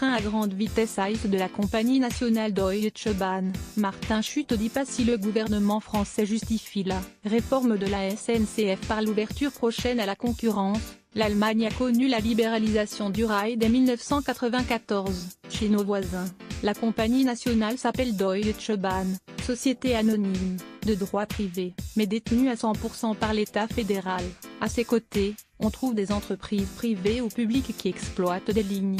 train à grande vitesse ACE de la compagnie nationale Deutsche Bahn. Martin Schütte dit pas si le gouvernement français justifie la réforme de la SNCF par l'ouverture prochaine à la concurrence. L'Allemagne a connu la libéralisation du rail dès 1994. Chez nos voisins, la compagnie nationale s'appelle Deutsche Bahn, société anonyme, de droit privé, mais détenue à 100% par l'État fédéral. À ses côtés, on trouve des entreprises privées ou publiques qui exploitent des lignes.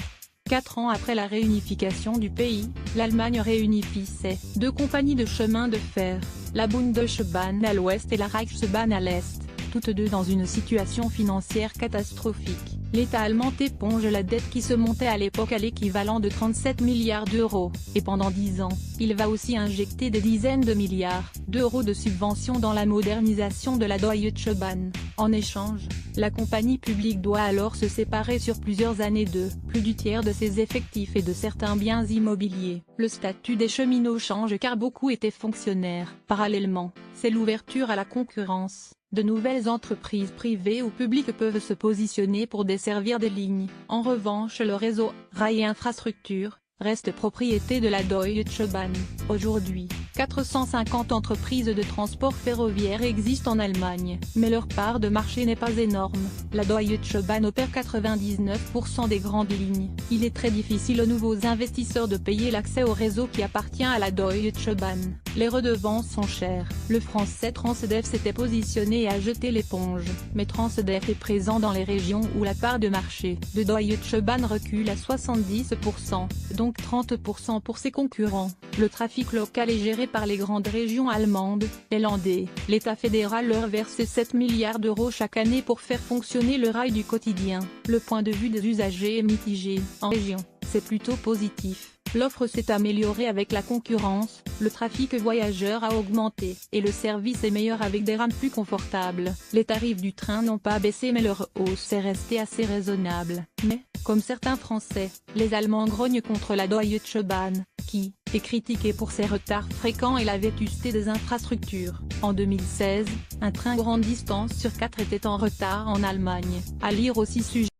4 ans après la réunification du pays, l'Allemagne réunifie ses deux compagnies de chemin de fer, la Bundesbahn à l'ouest et la Reichsbahn à l'est, toutes deux dans une situation financière catastrophique. L'État allemand éponge la dette qui se montait à l'époque à l'équivalent de 37 milliards d'euros, et pendant 10 ans, il va aussi injecter des dizaines de milliards d'euros de subventions dans la modernisation de la Deutsche Bahn. En échange, la compagnie publique doit alors se séparer sur plusieurs années de plus du tiers de ses effectifs et de certains biens immobiliers. Le statut des cheminots change car beaucoup étaient fonctionnaires. Parallèlement, c'est l'ouverture à la concurrence. De nouvelles entreprises privées ou publiques peuvent se positionner pour desservir des lignes. En revanche, le réseau Rail Infrastructure reste propriété de la Deutsche Bahn. Aujourd'hui, 450 entreprises de transport ferroviaire existent en Allemagne, mais leur part de marché n'est pas énorme. La Deutsche Bahn opère 99% des grandes lignes. Il est très difficile aux nouveaux investisseurs de payer l'accès au réseau qui appartient à la Deutsche Bahn. Les redevances sont chères. Le français Transdev s'était positionné et a jeté l'éponge, mais Transdev est présent dans les régions où la part de marché de Deutsche Bahn recule à 70%, donc 30% pour ses concurrents. Le trafic local est géré par les grandes régions allemandes et landais. L'État fédéral leur verse 7 milliards d'euros chaque année pour faire fonctionner le rail du quotidien. Le point de vue des usagers est mitigé. En région, c'est plutôt positif. L'offre s'est améliorée avec la concurrence, le trafic voyageurs a augmenté, et le service est meilleur avec des rames plus confortables. Les tarifs du train n'ont pas baissé mais leur hausse est restée assez raisonnable. Mais, comme certains Français, les Allemands grognent contre la Deutsche Bahn, qui est critiquée pour ses retards fréquents et la vétusté des infrastructures. En 2016, un train grande distance sur 4 était en retard en Allemagne. À lire aussi sujet.